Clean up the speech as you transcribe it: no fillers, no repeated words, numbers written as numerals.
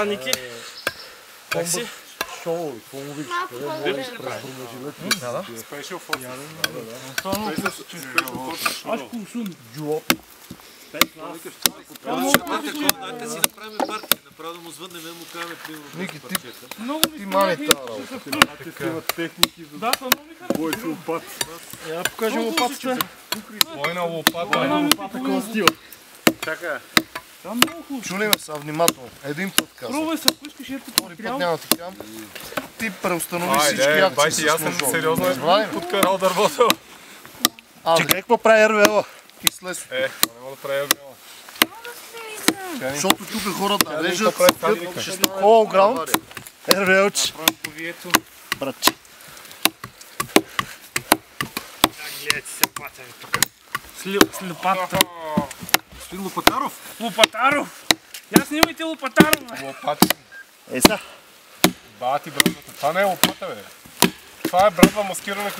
Ники. Как си? Шоу, какво му викаш? Къде можеш през бронежилетки? Да. Special Forces. Аз курсун. Джулоп. Дайте си направим парти, направо да му звъннем и му кажем примерно. Ники, Ти мани тази работа. Те имат техники за бой с лопат. Я покажем лопатата. Бойна лопата. Такова стила. Чакай. Това много хубаво. Чули ме са внимателно. Един път казвам. Пробвай се, ако искаш, ето Втори път материал. няма ти кам. Ти преустанови всички акции с аз съм ножове. сериозно Разбрали ме? подкарал дървото. Чакай, какво прави РВЛ? И слез. Не мога да правя време. Защото тук хората режат, прави ще стане all ground. РВЛче. Повието. Братче. Гледайте се патен тук. С лопатата. Господин Лопатаров. Лопатаров! Я снимайте Лопатаров! Лопата. Ей са. Бати брадвата. Това не е лопата, бе. Това е брадва маскирана